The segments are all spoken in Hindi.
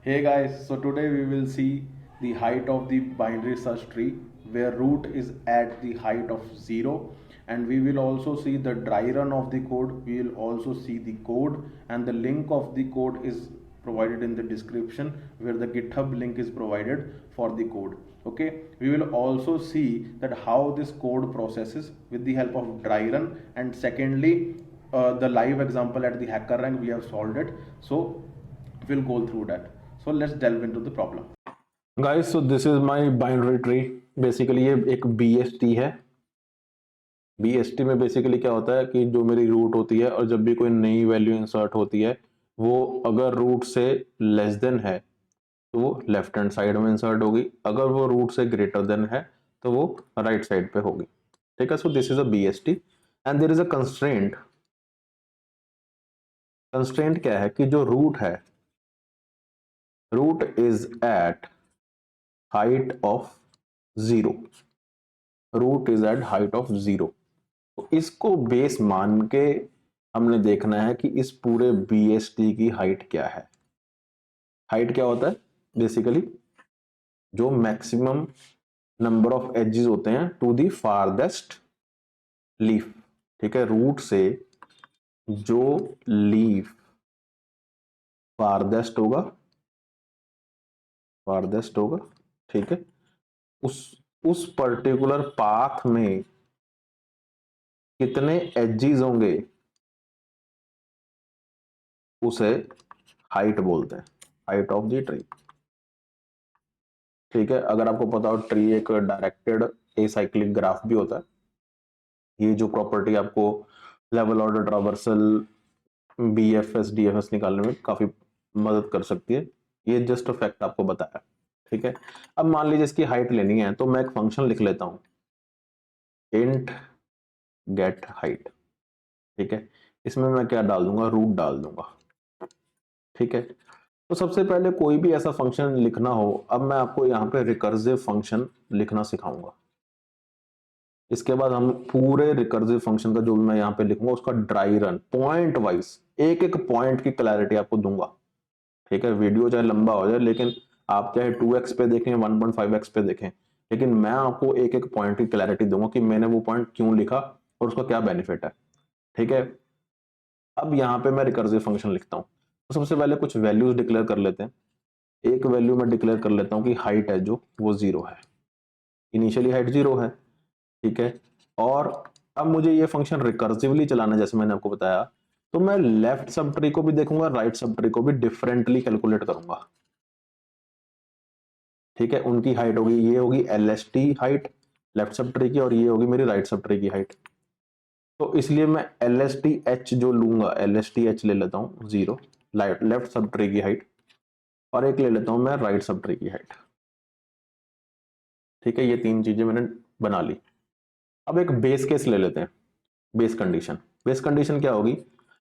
Hey guys, so today we will see the height of the binary search tree where root is at the height of 0, and we will also see the dry run of the code. We will also see the code, and the link of the code is provided in the description where the GitHub link is provided for the code. Okay, we will also see that how this code processes with the help of dry run, and secondly the live example at the hacker rank we have solved it. So we'll go through that. So let's delve into the problem. Guys so this is my binary tree. Basically ये एक बीएसटी है। बीएसटी में बेसिकली क्या होता है कि जो मेरी रूट होती है और जब भी कोई नई वैल्यू इंसर्ट होती है वो अगर रूट से लेस देन है तो वो लेफ्ट हैंड साइड में इंसर्ट होगी, अगर वो रूट से ग्रेटर देन है तो वो राइट साइड पे होगी। ठीक है, so this is a BST and there is a constraint. Constraint क्या है कि जो रूट है, root is at height of 0। Root is at height of 0। तो इसको बेस मान के हमने देखना है कि इस पूरे बीएसटी की हाइट क्या है। हाइट क्या होता है? बेसिकली जो मैक्सिमम नंबर ऑफ एजेस होते हैं टू दी फारदेस्ट लीफ। ठीक है, रूट से जो लीफ फारदेस्ट होगा, फारदेस्ट होगा, ठीक है, उस पर्टिकुलर पाथ में कितने एजेस होंगे उसे हाइट बोलते हैं, हाइट ऑफ द ट्री। ठीक है, अगर आपको पता हो ट्री एक डायरेक्टेड एसाइक्लिक ग्राफ भी होता है। ये जो प्रॉपर्टी आपको level order traversal BFS DFS निकालने में काफी मदद कर सकती है। ये जस्ट फैक्ट आपको बताया। ठीक है, अब मान लीजिए इसकी हाइट लेनी है तो मैं एक फंक्शन लिख लेता हूं, इंट गेट हाइट। ठीक है, इसमें मैं क्या डाल दूंगा? रूट डाल दूंगा। ठीक है, तो सबसे पहले कोई भी ऐसा फंक्शन लिखना हो, अब मैं आपको यहाँ पे रिकर्सिव फंक्शन लिखना सिखाऊंगा। इसके बाद हम पूरे रिकर्सिव फंक्शन का जो भी मैं यहाँ पे लिखूंगा उसका ड्राई रन पॉइंट वाइज एक एक पॉइंट की क्लैरिटी आपको दूंगा। ठीक है, वीडियो चाहे लंबा हो जाए लेकिन आप चाहे 2x पे देखें 1.5x पे देखें, लेकिन मैं आपको एक एक पॉइंट की क्लैरिटी दूंगा कि मैंने वो पॉइंट क्यों लिखा और उसका क्या बेनिफिट है। ठीक है, अब यहाँ पे मैं रिकर्सिव फंक्शन लिखता हूँ तो सबसे पहले कुछ वैल्यूज डिक्लेयर कर लेते हैं। एक वैल्यू मैं डिक्लेयर कर लेता हूँ कि हाइट है जो वो 0 है, इनिशियली हाइट 0 है। ठीक है, और अब मुझे ये फंक्शन रिकर्सिवली चलाना है जैसे मैंने आपको बताया, तो मैं लेफ्ट सब ट्री को भी देखूंगा, राइट सब ट्री को भी डिफरेंटली कैलकुलेट करूंगा। ठीक है, उनकी हाइट होगी, ये होगी LST height left sub tree की और ये होगी मेरी राइट सब ट्री की हाइट। तो इसलिए मैं एलएसटी एच जो लूंगा, एलएसटी एच ले लेता हूं 0 लेफ्ट सब ट्री की हाइट, और एक ले लेता हूं मैं राइट सब ट्री की हाइट। ठीक है, ये तीन चीजें मैंने बना ली। अब एक बेस केस ले लेते हैं, बेस कंडीशन। बेस कंडीशन क्या होगी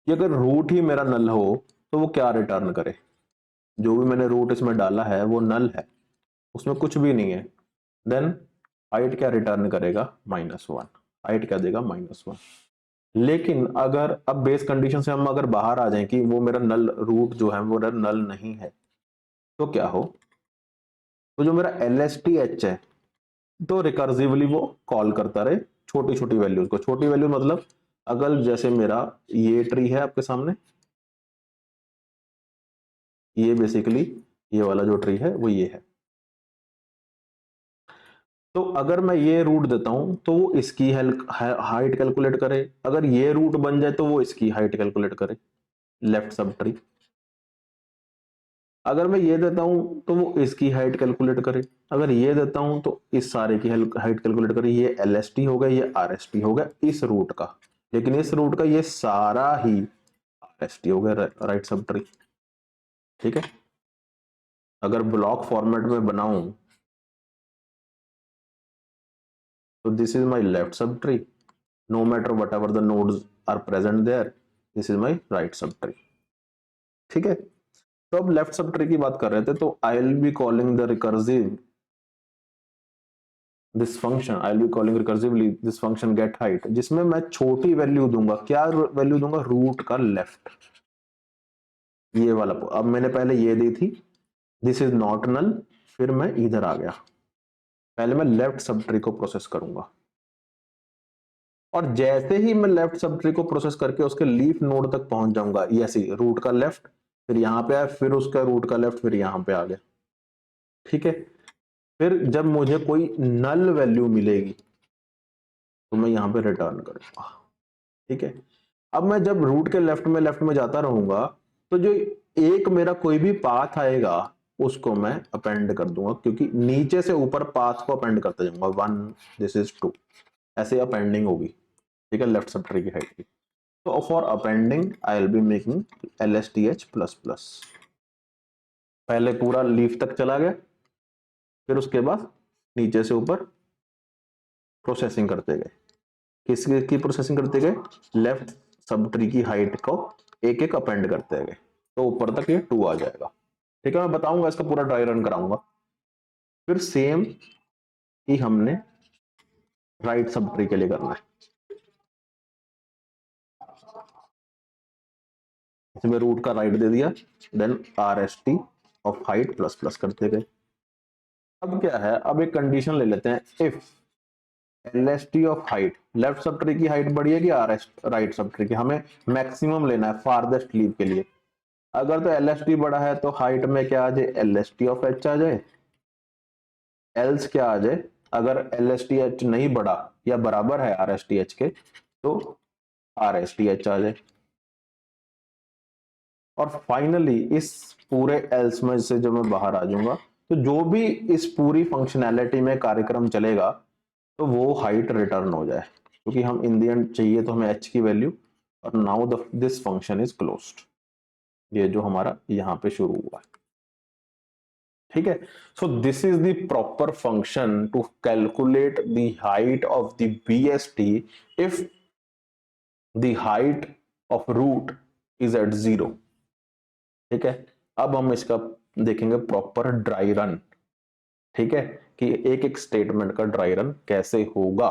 कि अगर रूट ही मेरा नल हो तो वो क्या रिटर्न करे? जो भी मैंने रूट इसमें डाला है वो नल है, उसमें कुछ भी नहीं है, देन हाइट क्या रिटर्न करेगा? -1। हाइट क्या देगा? -1। लेकिन अगर अब बेस कंडीशन से हम अगर बाहर आ जाए कि वो मेरा नल रूट जो है वो नल नहीं है, तो क्या हो? तो जो मेरा एल एस टी एच है तो रिकर्सिवली वो कॉल करता रहे छोटी छोटी वैल्यूज को। छोटी वैल्यू मतलब अगर जैसे मेरा ये ट्री है आपके सामने, ये बेसिकली ये वाला जो ट्री है वो ये है, तो अगर मैं ये रूट देता हूं तो वो इसकी हाइट कैलकुलेट करे, अगर ये रूट बन जाए तो वो इसकी हाइट कैलकुलेट करे, लेफ्ट सब ट्री। अगर मैं ये देता हूं तो वो इसकी हाइट कैलकुलेट करे, अगर ये देता हूं तो इस सारे की हाइट कैलकुलेट करे। ये एल एस टी हो गया, ये आर एस टी हो गया इस रूट का, लेकिन इस रूट का ये सारा ही आर एस टी हो गया, राइट सब ट्री। ठीक है, अगर ब्लॉक फॉर्मेट में बनाऊं तो this is my left sub tree, no matter whatever the nodes are present there, this is my right sub tree. ठीक है, तो अब लेफ्ट सब ट्री की बात कर रहे थे, तो I will be calling the recursive this function, I will be calling recursively this function get height, जिसमें मैं छोटी वैल्यू दूंगा। क्या वैल्यू दूंगा? रूट का लेफ्ट, ये वाला। अब मैंने पहले ये दी थी, दिस इज नॉट नल, फिर मैं इधर आ गया, पहले मैं लेफ्ट सब ट्री को प्रोसेस करूंगा, और जैसे ही मैं लेफ्ट सब ट्री को प्रोसेस करके उसके लीफ नोड तक पहुंच जाऊंगा, ऐसे रूट का लेफ्ट, फिर यहां पे आया, फिर उसका रूट का लेफ्ट, फिर यहां पे आ गया, ठीक है। फिर जब मुझे कोई नल वैल्यू मिलेगी तो मैं यहां पे रिटर्न करूंगा, ठीक है। अब मैं जब रूट के लेफ्ट में जाता रहूंगा, तो जो एक मेरा कोई भी पाथ आएगा उसको मैं अपेंड कर दूंगा, क्योंकि नीचे से ऊपर पाथ को अपेंड करते जाऊंगा, 1 दिस इज 2, ऐसे अपेंडिंग होगी, ठीक है, लेफ्ट सब ट्री की हाइट की। तो for appending I will be making LSTH plus plus, पहले पूरा लीफ तक चला गया, फिर उसके बाद नीचे से ऊपर प्रोसेसिंग करते गए, किसकी की प्रोसेसिंग करते गए, लेफ्ट सब ट्री की हाइट को एक एक अपेंड करते गए, तो ऊपर तक ये 2 आ जाएगा, ठीक है। मैं बताऊंगा, इसका पूरा ड्राई रन कराऊंगा। फिर सेम ही हमने राइट सब ट्री के लिए करना है, इसमें रूट का राइट दे दिया, then RST of height plus plus करते गए। अब क्या है, अब एक कंडीशन ले लेते हैं, if LST of height, left sub tree की हाइट बढ़ी है कि राइट सब ट्री की, हमें मैक्सिमम लेना है फारदेस्ट लीव के लिए। अगर तो LST बड़ा है तो हाइट में क्या आ जाए, LST ऑफ H आ जाए, एल्स क्या आ जाए, अगर LSTH नहीं बढ़ा या बराबर है RSTH के, तो RSTH आ जाए। और फाइनली इस पूरे एल्स में से जब मैं बाहर आ जाऊंगा, तो जो भी इस पूरी फंक्शनैलिटी में कार्यक्रम चलेगा तो वो हाइट रिटर्न हो जाए, क्योंकि हम इन द एंड चाहिए तो हमें H की वैल्यू, और now this function is closed, ये जो हमारा यहाँ पे शुरू हुआ है, ठीक है। So this is the proper function to calculate the height of the BST if the height of root is at 0, ठीक है। अब हम इसका देखेंगे प्रॉपर ड्राई रन, ठीक है, कि एक एक स्टेटमेंट का ड्राई रन कैसे होगा।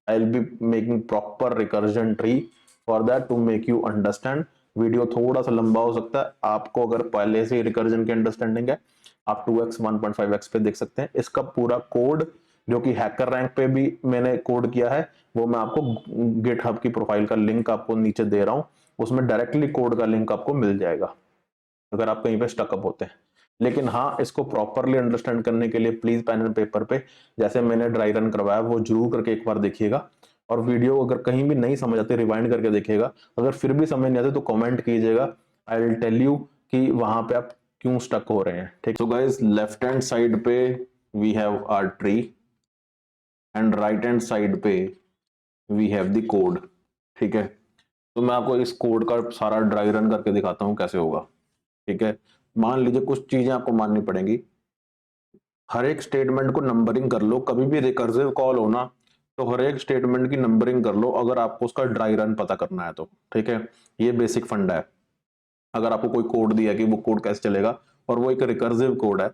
I will be making proper recursion tree for that, to make you understand. Video थोड़ा सा लंबा हो सकता है, आपको अगर पहले से रिकर्जन की अंडरस्टैंडिंग है, आप 2x 1.5x पे देख सकते हैं इसका पूरा कोड, जो कि हैकर रैंक पे भी मैंने कोड किया है, वो मैं आपको गिटहब की प्रोफाइल का लिंक आपको नीचे दे रहा हूं, उसमें डायरेक्टली कोड का लिंक आपको मिल जाएगा अगर आप कहीं पे स्टकअप होते हैं। लेकिन हाँ, इसको प्रॉपरली अंडरस्टैंड करने के लिए प्लीज पेन एंड पेपर पे जैसे मैंने ड्राई रन करवाया वो जरूर करके एक बार देखिएगा, और वीडियो अगर कहीं भी नहीं समझ आती रिवाइंड करके देखिएगा, अगर फिर भी समझ नहीं आते तो कमेंट कीजिएगा, आई विल टेल यू कि वहां पे आप क्यों स्टक हो रहे हैं, ठीक। So guys, left hand side पे we have our tree and right hand side पे वी हैव द कोड, ठीक है। तो मैं आपको इस कोड का सारा ड्राई रन करके दिखाता हूँ कैसे होगा, ठीक है। मान लीजिए कुछ चीजें आपको माननी पड़ेंगी, हर एक स्टेटमेंट को नंबरिंग कर लो, कभी भी रिकर्सिव कॉल हो ना, तो हर एक स्टेटमेंट की नंबरिंग कर लो अगर आपको उसका ड्राई रन पता करना है तो, ठीक है। ये बेसिक फंडा है। अगर आपको कोई कोड दिया कि वो कोड कैसे चलेगा और वो एक रिकर्सिव कोड है,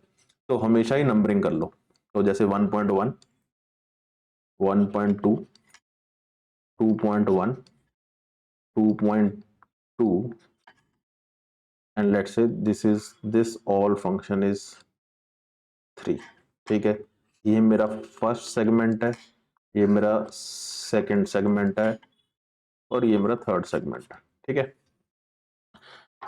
तो हमेशा ही नंबरिंग कर लो। तो जैसे 1.1, 1.2, 2.1, 2.2, and let's say this all function is 3, ठीक है। ये मेरा फर्स्ट सेगमेंट है, ये मेरा सेकंड सेगमेंट है, और ये मेरा थर्ड सेगमेंट है, ठीक है।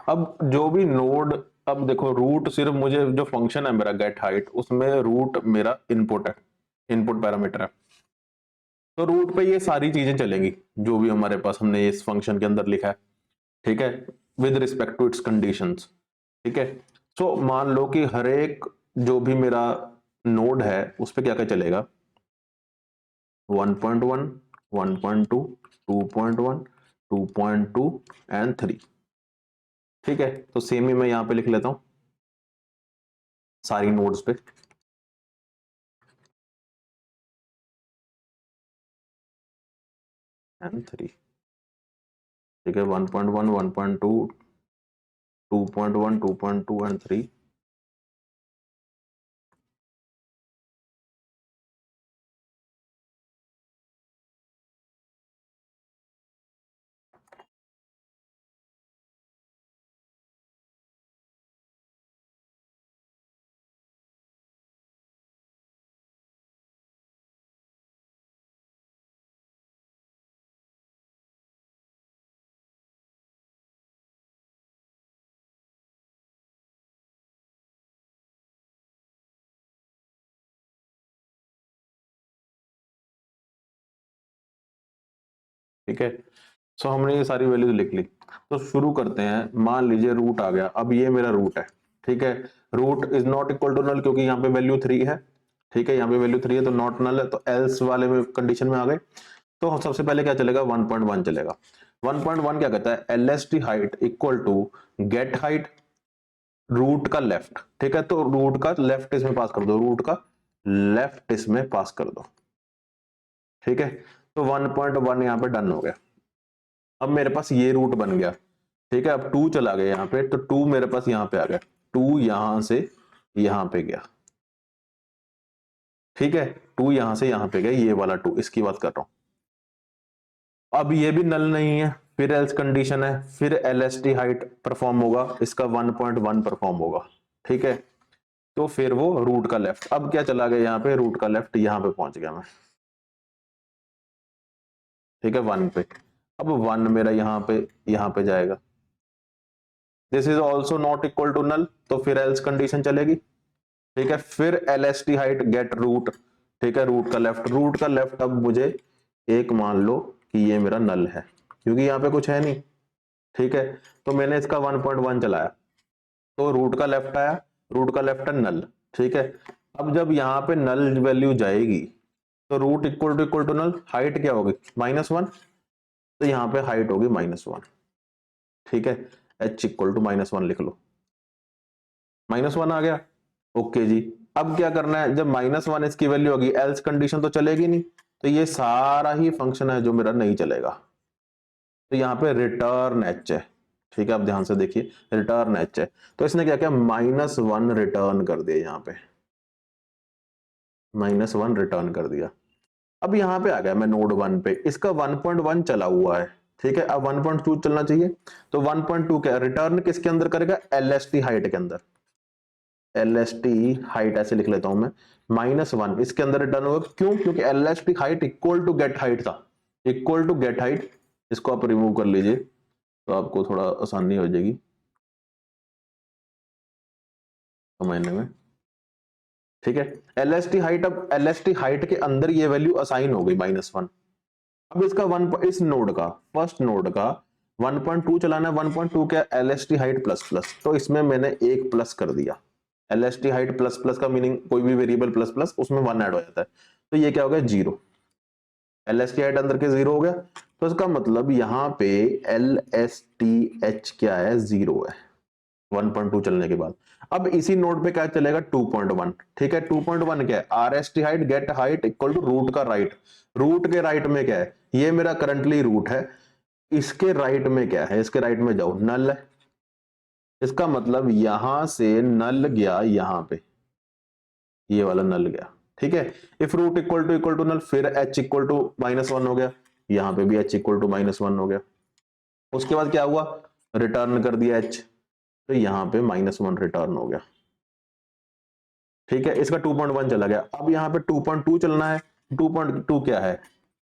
अब जो भी नोड, अब देखो रूट सिर्फ मुझे जो फंक्शन है मेरा गेट हाइट, उसमें रूट मेरा इनपुट है, इनपुट पैरामीटर है, तो रूट पे ये सारी चीजें चलेंगी जो भी हमारे पास हमने इस फंक्शन के अंदर लिखा है, ठीक है, with respect to its conditions, ठीक है। सो मान लो कि हर एक जो भी मेरा नोड है उस पर क्या क्या चलेगा, 1.1, 1.2, 2.1, 2.2 एंड 3, ठीक है। तो सेम ही मैं यहां पे लिख लेता हूं सारी नोड्स पे, एंड 3, ठीक है, 1.1, 1.2, 2.1, 2.2 एंड 3। ठीक है। सो हमने ये सारी वैल्यूज लिख ली। तो शुरू करते हैं। मान लीजिए रूट आ गया, अब ये मेरा रूट है, ठीक है। Root is not equal to null, क्योंकि यहाँ पे वैल्यू 3 है, ठीक है, यहाँ पे वैल्यू 3 है तो नॉट नल है, तो एल्स वाले में कंडीशन में आ गए। तो हम सबसे पहले क्या चलेगा, 1.1 चलेगा। 1.1 क्या कहता है, LST height equal to get height root का लेफ्ट, ठीक है। तो रूट का लेफ्ट इसमें पास कर दो, रूट का लेफ्ट इसमें पास कर दो, ठीक है। तो 1.1 यहाँ पे डन हो गया। अब मेरे पास ये रूट बन गया, ठीक है। अब 2 चला गया यहाँ पे, तो 2 मेरे पास यहाँ पे आ गया, 2 यहां से यहां पे गया, ठीक है। 2 यहां से यहां पे गया, ये वाला 2, इसकी बात कर रहा हूं। अब ये भी नल नहीं है, फिर एल्स कंडीशन है, फिर एलएसटी हाइट परफॉर्म होगा, इसका 1.1 परफॉर्म होगा, ठीक है। तो फिर वो रूट का लेफ्ट, अब क्या चला गया यहाँ पे, रूट का लेफ्ट यहां पे पहुंच गया मैं, ठीक है, 1 पे। अब 1 मेरा यहाँ पे जाएगा। This is also not equal to null, तो फिर एल्स कंडीशन चलेगी, ठीक है। फिर एलएसटी हाइट गेट रूट, ठीक है, रूट का लेफ्ट अब मुझे एक मान लो कि ये मेरा नल है, क्योंकि यहाँ पे कुछ है नहीं, ठीक है। तो मैंने इसका 1.1 चलाया, तो रूट का लेफ्ट आया, रूट का लेफ्ट है नल, ठीक है। अब जब यहाँ पे नल वैल्यू जाएगी तो root equal to null, height क्या होगी, -1, तो यहाँ पे हाइट होगी -1, ठीक है। h इक्वल टू -1 लिख लो, -1 आ गया, ओके जी। अब क्या करना है, जब -1 इसकी वैल्यू होगी, एल्स कंडीशन तो चलेगी नहीं, तो ये सारा ही फंक्शन है जो मेरा नहीं चलेगा। तो यहाँ पे रिटर्न एच है, ठीक है। आप ध्यान से देखिए, रिटर्न एच है, तो इसने क्या किया, -1 रिटर्न कर दिया, यहाँ पे -1 रिटर्न कर दिया। अब यहाँ पे आ गया मैं नोड 1 पे, इसका 1.1 चला हुआ है, ठीक है। अब 1.2 चलना चाहिए, तो 1.2 क्या रिटर्न किसके अंदर करेगा, एलएसटी हाइट के अंदर। एलएसटी हाइट ऐसे लिख लेता हूं मैं, -1 इसके अंदर रिटर्न होगा, क्यों, क्योंकि LST height equal to get height था, इक्वल टू गेट हाइट। इसको आप रिमूव कर लीजिए तो आपको थोड़ा आसानी हो जाएगी समझने में, ठीक है। एलएसटी हाइट, अब एलएसटी हाइट के अंदर ये वैल्यू असाइन हो गई -1। अब इसका इस नोड का, फर्स्ट नोड का 1.2 चलाना है। 1.2 क्या, एलएसटी हाइट प्लस प्लस, तो इसमें मैंने एक प्लस कर दिया। एलएसटी हाइट प्लस प्लस का मीनिंग कोई भी वेरिएबल प्लस प्लस उसमें 1 ऐड हो जाता है, तो ये क्या हो गया, 0। एलएसटी हाइट अंदर के 0 हो गया, तो इसका मतलब यहाँ पे एलएसटीएच क्या है, 0 है 1.2 चलने के बाद। अब इसी नोड पे क्या चलेगा, 2.1, ठीक है। 2.1 क्या है, RST height get height equal to root का राइट, रूट के राइट में क्या है, ये मेरा करंटली रूट है, इसके राइट में क्या है, इसके राइट में जाओ, नल है। इसका मतलब यहां से नल गया यहां पे, ये वाला नल गया, ठीक है। If root equal to null, फिर h इक्वल टू -1 हो गया, यहां पे भी h इक्वल टू -1 हो गया। उसके बाद क्या हुआ, रिटर्न कर दिया h, तो यहां पे -1 रिटर्न हो गया, ठीक है। इसका 2.1 चला गया, अब यहाँ पे 2.2 चलना है। 2.2 क्या है,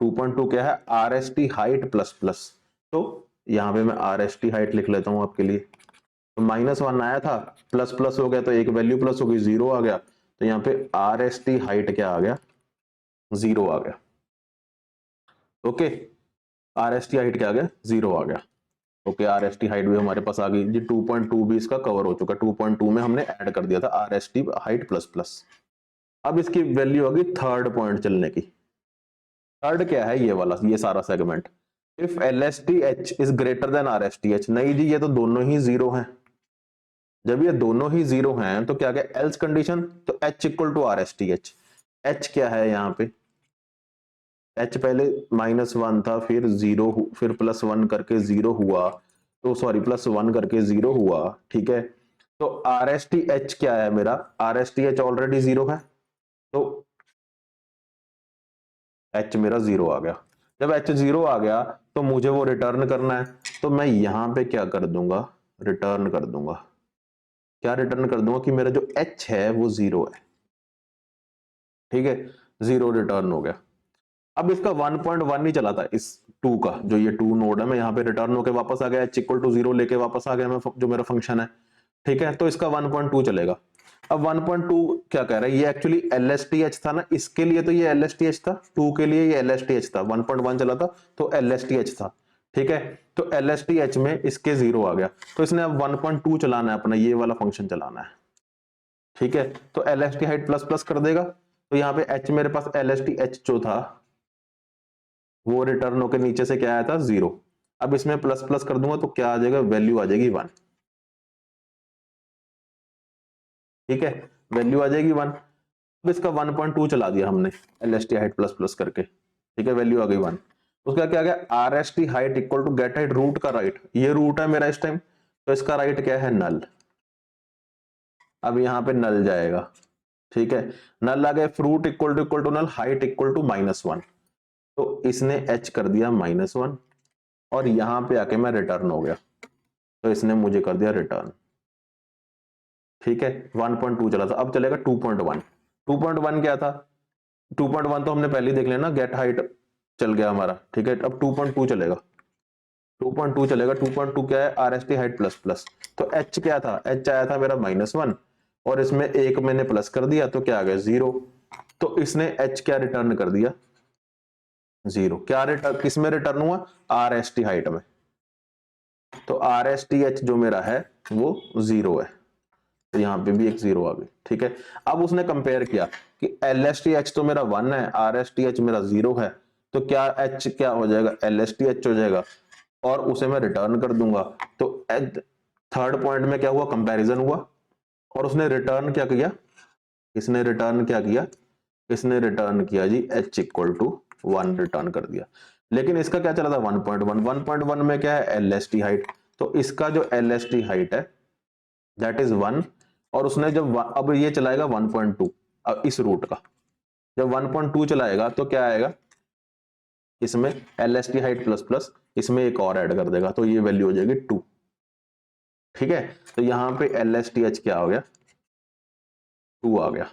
2.2 क्या है, आरएसटी हाइट प्लस प्लस, तो यहाँ पे मैं आरएसटी हाइट लिख लेता हूं आपके लिए। तो -1 आया था, प्लस प्लस हो गया, तो एक वैल्यू प्लस हो गई, 0 आ गया, तो यहाँ पे आरएसटी हाइट क्या आ गया, 0 आ गया, ओके। आरएसटी हाइट क्या आ गया, 0 आ गया, ओके। आरएसटी हाइट भी हमारे पास आ गई जी, 2.2 भी इसका कवर हो चुका, 2.2 में हमने ऐड कर दिया था आरएसटी हाइट प्लस प्लस। अब इसकी वैल्यू होगी थर्ड पॉइंट चलने की। थर्ड क्या है, ये वाला, ये सारा segment. If LSTH is greater than RSTH, नहीं जी, ये तो दोनों ही 0 हैं। जब ये दोनों ही 0 हैं तो क्या गया, एल्स कंडीशन, तो h इक्वल टू आरएसटीएच। h क्या है यहाँ पे, h पहले -1 था, फिर 0, फिर +1 करके 0 हुआ, तो सॉरी +1 करके 0 हुआ, ठीक है। तो आरएसटीएच क्या है मेरा, आरएसटीएच ऑलरेडी 0 है, तो h मेरा 0 आ गया। जब h 0 आ गया तो मुझे वो रिटर्न करना है, तो मैं यहां पे क्या कर दूंगा, रिटर्न कर दूंगा। क्या रिटर्न कर दूंगा कि मेरा जो h है वो 0 है, ठीक है, 0 रिटर्न हो गया। अब इसका 1.1 ही चला था, इस 2 का, जो ये 2 नोड है, मैं यहाँ पे रिटर्न होके वापस आ गया, h इक्वल टू 0 लेके वापस आ गया मैं, जो मेरा फंक्शन है, ठीक है। तो इसका 1.2 चलेगा। अब 1.2 क्या कह रहा है, ये एक्चुअली LSTH था ना, इसके लिए तो ये LSTH था, 2 के लिए ये LSTH था, 1.1 चला था तो LSTH था, ठीक है। तो LSTH में इसके 0 आ गया, तो इसने अब 1.2 चलाना है अपना, ये वाला फंक्शन चलाना है, ठीक है। तो LST हाइट प्लस प्लस कर देगा, तो यहाँ पे h मेरे पास LSTH जो था वो रिटर्न होकर नीचे से क्या आया था 0। अब इसमें प्लस प्लस कर दूंगा तो क्या आ जाएगा, वैल्यू आ जाएगी 1, ठीक है, वैल्यू आ जाएगी 1। अब इसका 1.2 चला दिया हमने LST हाइट प्लस प्लस करके, ठीक है, वैल्यू आ गई 1। उसका क्या गया, RST height equal to get height root का राइट, ये रूट है मेरा इस टाइम, तो इसका राइट क्या है, नल। अब यहाँ पे नल जाएगा, ठीक है, नल आ गए, root equal to null, height equal to -1, तो इसने h कर दिया -1 और यहां पे आके मैं रिटर्न हो गया, तो इसने मुझे कर दिया रिटर्न, ठीक है। 1.2 चला था, अब चलेगा 2.1। 2.1 क्या था, 2.1 तो हमने पहले ही देख लिया ना, गेट हाइट चल गया हमारा, ठीक है। अब 2.2 चलेगा, 2.2 चलेगा। 2.2 क्या है, RST हाइट प्लस प्लस, तो h क्या था, h आया था मेरा -1 और इसमें एक मैंने प्लस कर दिया तो क्या आ गया 0, तो इसने h क्या रिटर्न कर दिया 0। क्या रिटर्न, किस में रिटर्न हुआ, RST हाइट में, तो RSTH जो मेरा है वो 0 है, तो यहां पे भी एक 0 आ गई, ठीक है। अब उसने कंपेयर किया कि LSTH तो मेरा 1 है, RSTH मेरा 0 है, तो क्या h क्या हो जाएगा, LSTH हो जाएगा, और उसे मैं रिटर्न कर दूंगा। तो थर्ड पॉइंट में क्या हुआ, कंपैरिजन हुआ और उसने रिटर्न क्या किया, इसने रिटर्न क्या किया, इसने रिटर्न किया जी h इक्वल टू 1 रिटर्न कर दिया। लेकिन इसका क्या चला था 1.1, 1.1 में क्या है LST हाइट, तो इसका जो LST हाइट है दैट इज 1, और उसने जब अब ये चलाएगा 1.2 इस रूट का, जब 1.2 चलाएगा तो क्या आएगा, इसमें LST हाइट प्लस प्लस इसमें एक और ऐड कर देगा, तो ये वैल्यू हो जाएगी 2, ठीक है। तो यहां पे LSTH क्या हो गया, 2 आ गया,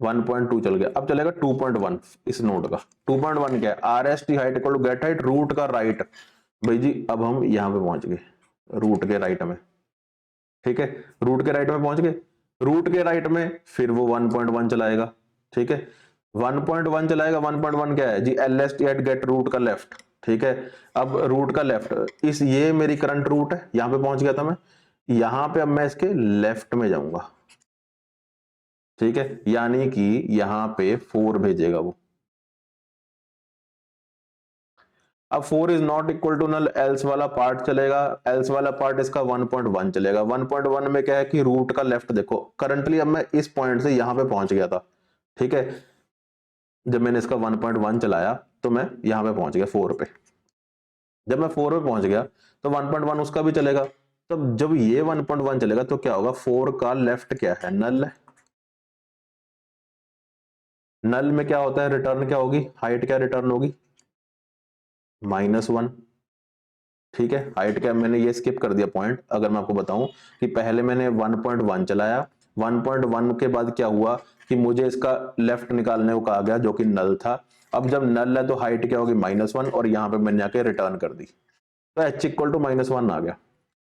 1.2 चल गया। अब चलेगा 2.1 इस नोड का। 2.1 क्या है, RST height equal to get height root का राइट, भाई जी अब हम यहां पे पहुंच गए रूट के राइट में, ठीक है, रूट के राइट में पहुंच गए। रूट के राइट में फिर वो 1.1 चलाएगा, ठीक है, 1.1 चलाएगा। 1.1 क्या है जी, LST एट गेट रूट का लेफ्ट, ठीक है। अब रूट का लेफ्ट, इस ये मेरी करंट रूट है, यहां पे पहुंच गया था मैं, यहां पे अब मैं इसके लेफ्ट में जाऊंगा, ठीक है, यानी कि यहां पे 4 भेजेगा वो। अब 4 is not equal to null, else वाला पार्ट चलेगा, एल्स वाला पार्ट इसका 1.1 चलेगा। 1.1 में क्या है कि रूट का लेफ्ट देखो, करंटली अब मैं इस पॉइंट से यहां पे पहुंच गया था, ठीक है, जब मैंने इसका 1.1 चलाया तो मैं यहां पे पहुंच गया 4 पे, जब मैं 4 पे पहुंच गया तो 1.1 उसका भी चलेगा। तब जब ये 1.1 चलेगा तो क्या होगा, 4 का लेफ्ट क्या है, नल है, नल में क्या होता है, रिटर्न क्या होगी, हाइट क्या रिटर्न होगी -1, ठीक है। हाइट क्या, मैंने ये स्किप कर दिया पॉइंट, अगर मैं आपको बताऊं कि पहले मैंने 1.1 चलाया, 1.1 के बाद क्या हुआ कि मुझे इसका लेफ्ट निकालने को कहा गया जो कि नल था। अब जब नल है तो हाइट क्या होगी -1, और यहां पे मैंने आके रिटर्न कर दी, तो h इक्वल टू -1 आ गया।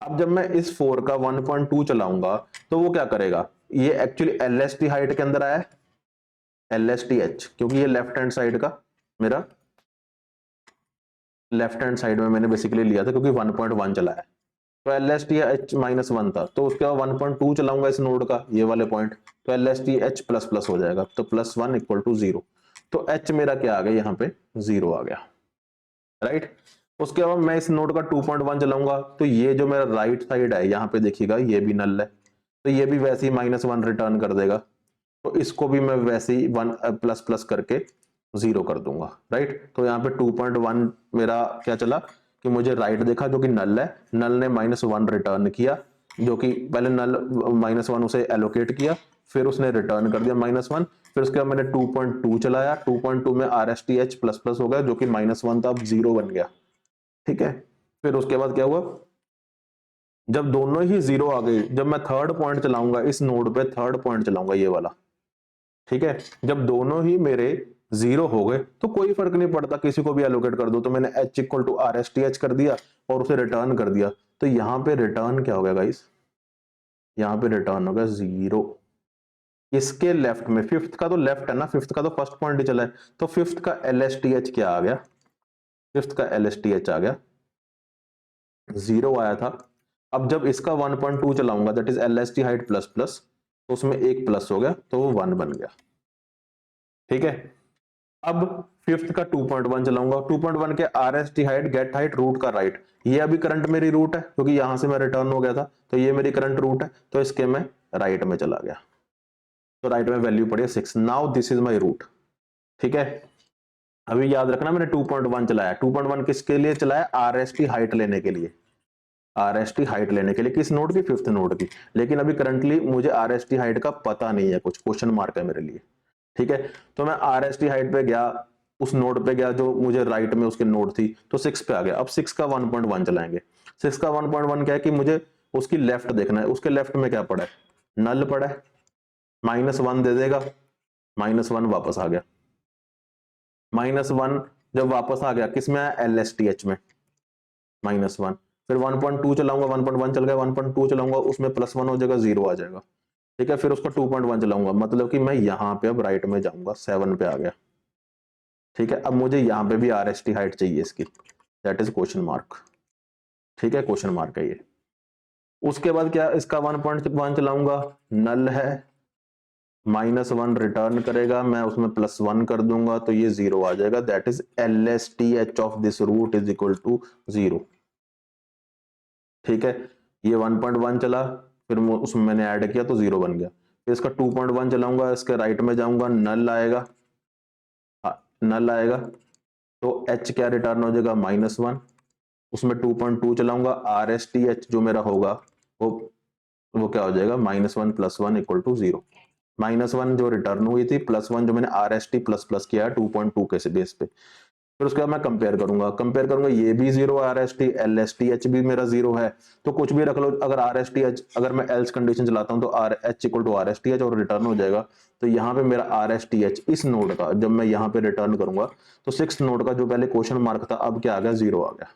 अब जब मैं इस 4 का 1.2 चलाऊंगा तो वो क्या करेगा, ये एक्चुअली LST हाइट के अंदर आया है, LSTH, क्योंकि ये लेफ्ट हैंड साइड का मेरा लेफ्ट हैंड साइड में मैंने बेसिकली लिया था क्योंकि 1.1 चला है, तो LSTH -1 था, तो उसके बाद 1.2 चलाऊंगा इस नोड का, ये वाले पॉइंट, तो LSTH प्लस प्लस हो जाएगा, तो +1 इक्वल टू 0, तो h मेरा क्या आ गया, यहाँ पे 0 आ गया, राइट। उसके बाद मैं इस नोड का 2.1 चलाऊंगा, तो ये जो मेरा राइट साइड है यहाँ पे देखिएगा ये भी नल है, तो ये भी वैसे ही -1 रिटर्न कर देगा, तो इसको भी मैं वैसे ही 1 प्लस प्लस करके 0 कर दूंगा, राइट। तो यहाँ पे 2.1 मेरा क्या चला कि मुझे राइट देखा जो कि नल है, नल ने -1 रिटर्न किया, जो कि पहले नल -1 उसे एलोकेट किया, फिर उसने रिटर्न कर दिया -1, फिर उसके बाद मैंने 2.2 चलाया, 2.2 में RSTH प्लस प्लस हो गया जो कि -1 था, अब 0 बन गया, ठीक है। फिर उसके बाद क्या हुआ, जब दोनों ही 0 आ गई, जब मैं थर्ड पॉइंट चलाऊंगा इस नोड पे, थर्ड पॉइंट चलाऊंगा ये वाला, ठीक है, जब दोनों ही मेरे 0 हो गए तो कोई फर्क नहीं पड़ता, किसी को भी एलोकेट कर दो, तो मैंने h इक्वल टू RSTH कर दिया और उसे रिटर्न कर दिया, तो यहां पे रिटर्न क्या हो गया गाइस, यहाँ पे रिटर्न होगा 0। इसके लेफ्ट में, फिफ्थ का तो लेफ्ट है ना, फिफ्थ का तो फर्स्ट पॉइंट ही चला है, तो फिफ्थ का LSTH क्या आ गया, फिफ्थ का LSTH आ गया 0 आया था। अब जब इसका 1.2 चलाऊंगा, that is LST height plus plus, तो उसमें एक प्लस हो गया तो वो 1 बन गया। ठीक है, अब फिफ्थ का 2.1 चलाऊंगा, 2.1 के RST height, get height, root का राइट, ये अभी करंट मेरी रूट है क्योंकि यहां से मैं रिटर्न हो गया था, तो ये मेरी करंट रूट है, तो इसके मैं राइट में चला गया, तो राइट में वैल्यू पड़ी 6। Now this is my root. ठीक है, अभी याद रखना मैंने 2.1 चलाया, 2.1 किसके लिए चलाया, RST हाइट लेने के लिए, RST हाइट लेने के लिए, किस नोड की, फिफ्थ नोड की। लेकिन अभी करंटली मुझे RST हाइट का पता नहीं है, कुछ क्वेश्चन मार्क है मेरे लिए। ठीक है, तो मैं RST हाइट पे गया, उस नोड पे गया जो मुझे राइट में उसके नोड थी, तो 6 पे आ गया। अब 6 का 1.1 चलाएंगे। 6 का 1.1 क्या है कि मुझे उसकी लेफ्ट देखना है, उसके लेफ्ट में क्या पड़ा है, नल पड़ा है, -1 दे देगा, -1 वापस आ गया, -1 जब वापस आ गया किस में आया, LSTH में, -1, फिर 1.2 चलाऊंगा, 1.1 चल गया, 1.2 चलाऊंगा, उसमें +1 हो जाएगा, 0 आ जाएगा। ठीक है, फिर उसका 2.1 चलाऊंगा, मतलब कि मैं यहां पे अब राइट में जाऊंगा, 7 पे आ गया। ठीक है, अब मुझे यहां पे भी RST हाइट चाहिए इसकी, दैट इज क्वेश्चन मार्क। ठीक है, क्वेश्चन मार्क है ये। उसके बाद क्या, इसका 1.1 चलाऊंगा, नल है, -1 रिटर्न करेगा, मैं उसमें +1 कर दूंगा तो ये 0 आ जाएगा, that is LSTH of this root is equal to 0। ठीक है, ये 1.1 चला, फिर उसमें मैंने ऐड किया तो 0 बन गया। फिर इसका 2.1 चलाऊंगा, इसके राइट में जाऊंगा, नल आएगा, नल आएगा, तो H क्या रिटर्न हो जाएगा, -1, उसमें 2.2 चलाऊंगा, RSTH जो मेरा होगा वो क्या हो जाएगा, -1 + 1 = 0। -1 जो रिटर्न हुई थी, +1 जो मैंने RST प्लस प्लस किया है 2.2 के बेस पे। फिर उसके बाद मैं कंपेयर करूंगा, ये भी 0 RST, LSTH भी मेरा 0 है, तो कुछ भी रख लो, अगर RSTH, अगर मैं एल्स कंडीशन चलाता हूं तो H = RSTH और रिटर्न हो जाएगा। तो यहाँ पे मेरा RSTH इस नोड का जब मैं यहाँ पे रिटर्न करूंगा, तो 6 नोड का जो पहले क्वेश्चन मार्क था, अब क्या आ गया, 0 आ गया।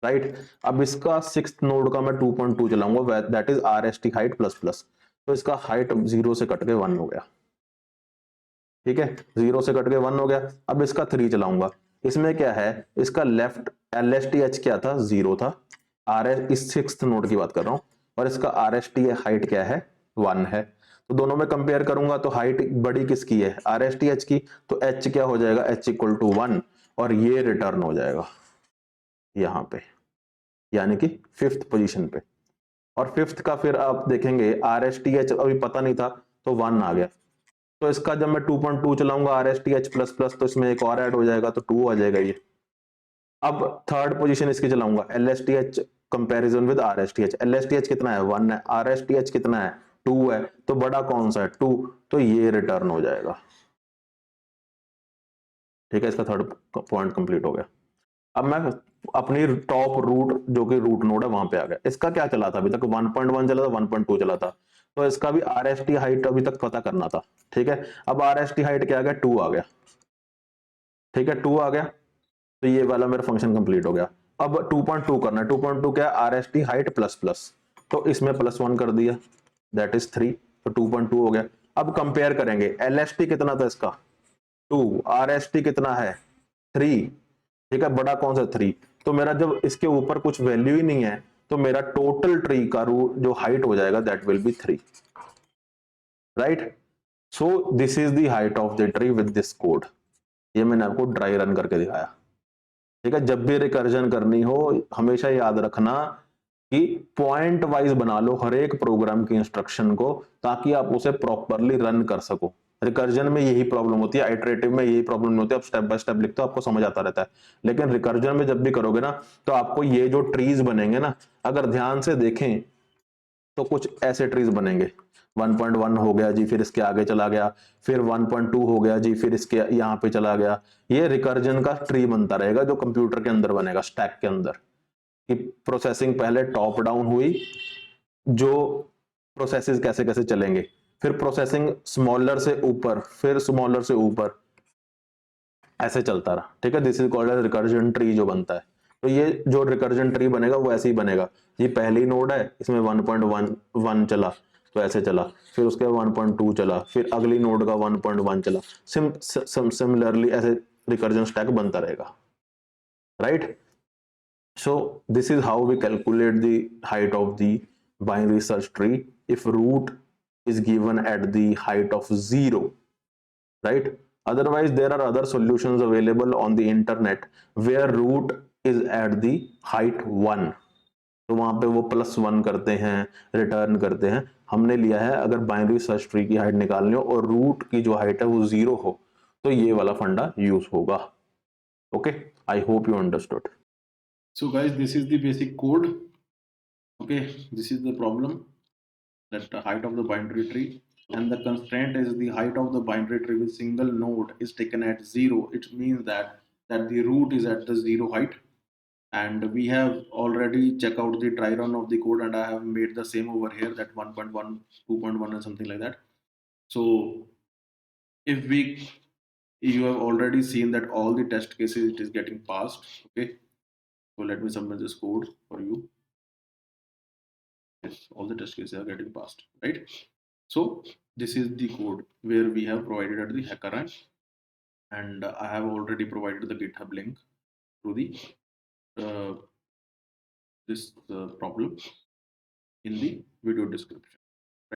राइट, अब इसका 6th नोड का मैं 2.2 चलाऊंगा, that is RST height plus plus, तो इसका हाइट 0 से कट के 1 हो गया। ठीक है, 0 से कट के 1 हो गया। अब इसका 3 चलाऊंगा, इसमें क्या है, इसका लेफ्ट LSTH क्या था, 0 था, इस 6th नोड की बात कर रहा हूं, और इसका RST हाइट क्या है, 1 है। तो दोनों में कंपेयर करूंगा तो हाइट बड़ी किसकी है, RSTH की, तो H क्या हो जाएगा, H = 1, और ये रिटर्न हो जाएगा यहां पे, यानी कि 5th पोजीशन पे। और 5th का फिर आप देखेंगे RSTH अभी पता नहीं था, तो 1 आ गया, तो इसका जब मैं 2.2 चलाऊंगा RSTH प्लस प्लस, तो इसमें एक और ऐड हो जाएगा, तो 2 आ जाएगा ये। अब थर्ड पोजीशन इसकी चलाऊंगा, LSTH comparison with RSTH, LSTH कितना है, 1 है, RSTH कितना है, 2 है, तो बड़ा कौन सा है, 2, तो ये रिटर्न हो जाएगा। ठीक है, इसका थर्ड पॉइंट कंप्लीट हो गया। अब मैं अपनी टॉप रूट जो कि रूट नोड है वहां पे आ गया। इसका क्या चला था, अभी तक 1.1 चला था, 1.2 चला था, तो इसका भी RST हाइट अभी तक पता करना था। ठीक है, अब RST हाइट क्या आ गया, 2 आ गया। ठीक है, 2 आ गया, तो ये वाला मेरा फंक्शन कंप्लीट हो गया। अब 2.2 करना है, 2.2 क्या है, RST हाइट प्लस प्लस, तो इसमें +1 कर दिया, दैट इज 3, तो 2.2 हो गया। अब कंपेयर करेंगे, LST कितना था इसका, 2, RST कितना है, 3। ठीक है, बड़ा कौन सा, 3, तो मेरा जब इसके ऊपर कुछ वैल्यू ही नहीं है, तो मेरा टोटल ट्री का रूट जो हाइट हो जाएगा, that will be 3। Right, so this is the height of the tree with this code. ये मैंने आपको ड्राई रन करके दिखाया। ठीक है, जब भी रिकर्जन करनी हो हमेशा याद रखना कि पॉइंट वाइज बना लो हर एक प्रोग्राम की इंस्ट्रक्शन को, ताकि आप उसे प्रॉपरली रन कर सको। रिकर्जन में यही प्रॉब्लम होती है, आइटरेटिव में यही प्रॉब्लम होती है, आप स्टेप बाय स्टेप लिखते हो, आपको समझ आता रहता है। लेकिन रिकर्जन में जब भी करोगे ना, तो आपको ये जो ट्रीज बनेंगे ना, अगर ध्यान से देखें तो कुछ ऐसे ट्रीज बनेंगे, 1.1 हो गया जी, फिर इसके आगे चला गया, फिर 1.2 हो गया जी, फिर इसके यहाँ पे चला गया। ये रिकर्जन का ट्री बनता रहेगा जो कंप्यूटर के अंदर बनेगा, स्टैक के अंदर, कि प्रोसेसिंग पहले टॉप डाउन हुई, जो प्रोसेसेस कैसे कैसे चलेंगे, फिर प्रोसेसिंग स्मॉलर से ऊपर, फिर स्मॉलर से ऊपर, ऐसे चलता रहा। ठीक है, this is called as recursion tree जो बनता है। तो ये जो रिकर्जन ट्री बनेगा वो ऐसे ही बनेगा, ये पहली नोड है, इसमें 1.1 चला तो ऐसे चला, फिर उसके बाद 1.2 चला, फिर अगली नोड का 1.1 चला, सिमिलरली ऐसे रिकर्जन स्टैक बनता रहेगा, right? So this is how we calculate the height of the binary search tree if root is given at the height of 0, right? Otherwise there are other solutions available on the internet where root is at the height 1, तो वहां पे वो +1 करते हैं, रिटर्न करते हैं। हमने लिया है अगर बाइनरी सर्च ट्री की हाइट निकालनी हो और रूट की जो हाइट है वो 0 हो तो ये वाला फंडा यूज होगा। Okay, I hope you understood. So guys, this is the basic code. Okay, this is the problem, that the height of the binary tree, and the constraint is the height of the binary tree with single node is taken at 0. It means that the root is at the 0 height, and we have already checked out the try run of the code, and I have made the same over here, that 1.1, 2.1 and something like that. So if we, you have already seen that all the test cases it is getting passed. Okay, so let me submit this code for you. Yes, all the test cases are getting passed, right? So this is the code where we have provided at the HackerRank, and I have already provided the GitHub link to the this problem in the video description.